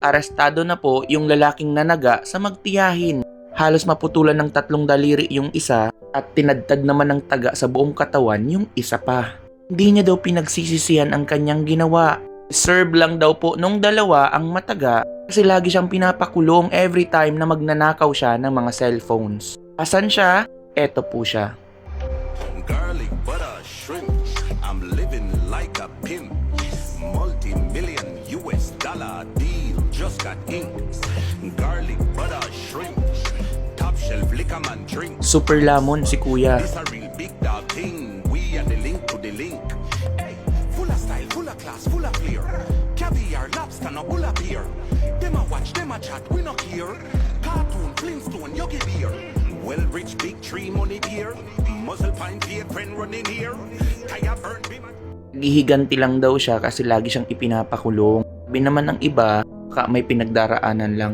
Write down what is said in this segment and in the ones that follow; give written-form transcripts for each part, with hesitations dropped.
Arestado na po yung lalaking nanaga sa magtiyahin. Halos maputulan ng 3 daliri yung isa at tinadtad naman ng taga sa buong katawan yung isa pa. Hindi niya daw pinagsisisihan ang kanyang ginawa. Serve lang daw po nung dalawa ang mataga kasi lagi siyang pinapakulong every time na magnanakaw siya ng mga cellphones. Asan siya? Eto po siya. Garlic butter shrimp. I'm living like a pimp. Multi-million US dollar deal just got inked. Garlic butter shrimp. Top shelf liquor man drink. Super lamon si kuya. This a real big dog thing. We are the link to the link. Hey, full of style, full of class, full of flair. Caviar, lobster, no bull up here. Them a watch, them a chat, we no care. Cartoon, Flintstone, Yogi Beer. Well rich, big tree, money beer. Muzzle pine, beer, friend running here. Kaya burn, be my... Gihiganti lang daw siya kasi lagi siyang ipinapakulong. Sabi naman ng iba, baka may pinagdaraanan lang.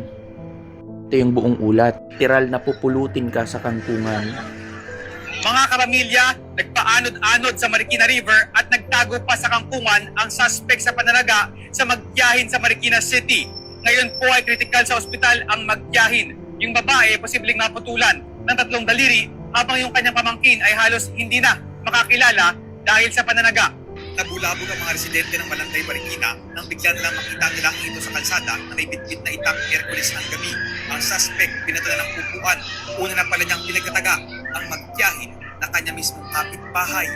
Ito yung buong ulat. Literal na pupulutin ka sa kangkungan. Mga kapamilya, nagpaanod-anod sa Marikina River at nagtago pa sa kangkungan ang suspect sa pananaga sa magtiyahin sa Marikina City. Ngayon po ay kritikal sa ospital ang magtiyahin. Yung babae posibleng maputulan ng 3 daliri habang yung kanyang pamangkin ay halos hindi na makakilala dahil sa pananaga. Nabulabog ang mga residente ng Malantay, Marikina nang bigla nilang makita nila ang ito sa kalsada na may bitbit na itak Hercules ng gabi. Ang suspect pinatala ng upuan. Una na pala niyang pinagkataga ang magtiyahin na kanya mismong kapitbahay.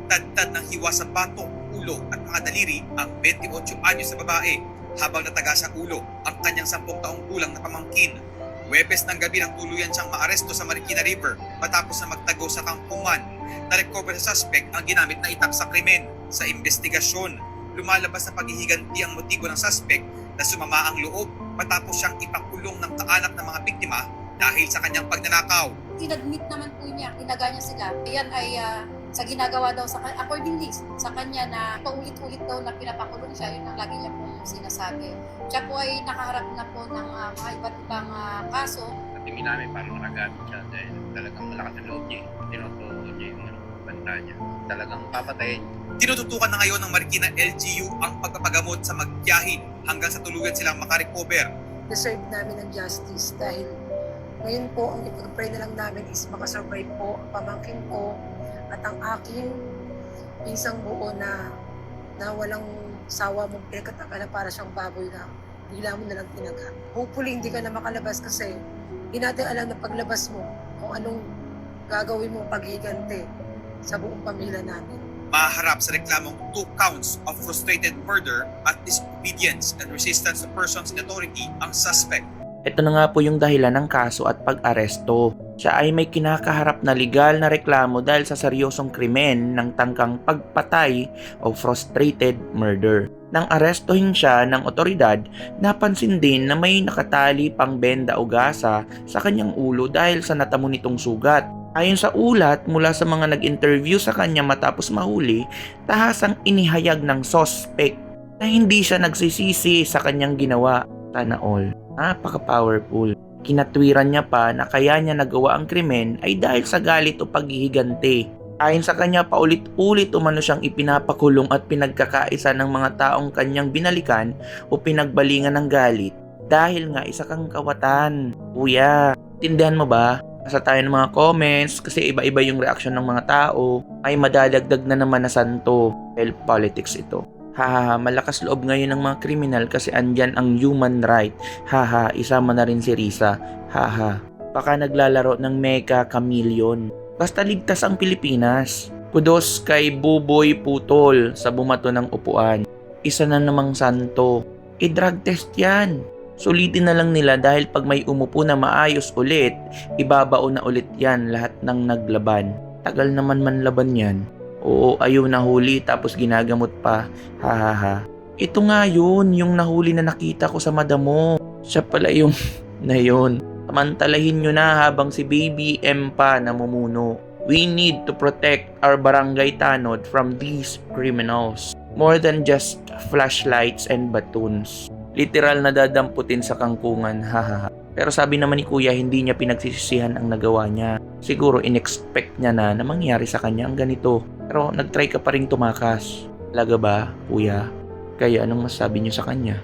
Tadtad ng hiwa sa batok, ulo at mga daliri ang 28 anyos na babae habang nataga sa ulo ang kanyang 10 taong gulang na pamangkin. Huwebes ng gabi nang tuluyan siyang maaresto sa Marikina River matapos na magtago sa kangkungan. Na-recover sa suspect ang ginamit na itak sa krimen. Sa investigasyon, lumalabas na paghihiganti ang motibo ng suspect na sumama ang loob matapos siyang ipakulong ng kaanak ng mga biktima dahil sa kanyang pagnanakaw. Inadmit naman po niya, tinaga niya sila. Yan ay sa ginagawa daw sa accordingly sa kanya na paulit-ulit daw na pinapakulong siya, yun ang lagi niya pong sinasabi. Siya po ay nakaharap na po ng mga iba't ibang kaso. At tingin namin parang nagagamit siya dahil talagang malakas ang loob niya. Tinutuo niya yung banta niya. Talagang papatayin. Tinututukan na ngayon ng Marikina LGU ang pagpapagamot sa magtiyahin hanggang sa tuluyan silang makarecover. Deserve namin ng justice dahil ngayon po ang ipag-pray na lang namin is makasurvive po ang pamangkin ko at ang aking pinsang buo na walang sawa mong pinagkataka na para siyang baboy na bigla mo na lang tinaga. Hopefully hindi ka na makalabas kasi hindi natin alam na paglabas mo kung anong gagawin mong paghiganti sa buong pamilya namin. Maharap sa reklamong 2 counts of frustrated murder at disobedience and resistance to persons in authority ang suspect. Ito na nga po yung dahilan ng kaso at pag-aresto. Siya ay may kinakaharap na legal na reklamo dahil sa seryosong krimen ng tangkang pagpatay o frustrated murder. Nang arestuhin siya ng otoridad, napansin din na may nakatali pang benda o gasa sa kanyang ulo dahil sa natamo nitong sugat. Ayon sa ulat mula sa mga nag-interview sa kanya matapos mahuli, tahasang inihayag ng suspect na hindi siya nagsisisi sa kanyang ginawa. Sana all. Napaka-powerful. Kinatwiran niya pa na kaya niya nagawa ang krimen ay dahil sa galit o paghihiganti. Ayon sa kanya, paulit-ulit umano siyang ipinapakulong at pinagkakaisa ng mga taong kanyang binalikan o pinagbalingan ng galit dahil nga isa kang kawatan. Kuya, tindihan mo ba? Nasa tayo ng mga comments kasi iba-iba yung reaksyon ng mga tao. Ay madadagdag na naman na santo. Well, politics ito. Haha, malakas loob ngayon ng mga kriminal kasi andyan ang human right. Haha, isama na rin si Risa. Haha, baka naglalaro ng Mega Chameleon. Basta ligtas ang Pilipinas. Kudos kay Buboy Putol sa bumato ng upuan. Isa na namang santo. I-drug test yan. Sulitin na lang nila dahil pag may umupo na maayos ulit, ibabao na ulit yan lahat ng naglaban. Tagal naman manlaban yan. Oo, ayaw nahuli tapos ginagamot pa. Hahaha. Ito nga yun, yung nahuli na nakita ko sa madamo. Siya pala yung na yun. Samantalahin nyo na habang si Baby M pa namumuno. We need to protect our barangay tanod from these criminals. More than just flashlights and batoons. Literal na dadamputin sa kangkungan, hahaha. Pero sabi naman ni Kuya, hindi niya pinagsisisihan ang nagawa niya. Siguro in-expect niya na mangyari sa kanya ang ganito. Pero nag-try ka pa rin tumakas. Talaga ba, Kuya? Kaya anong masabi niyo sa kanya?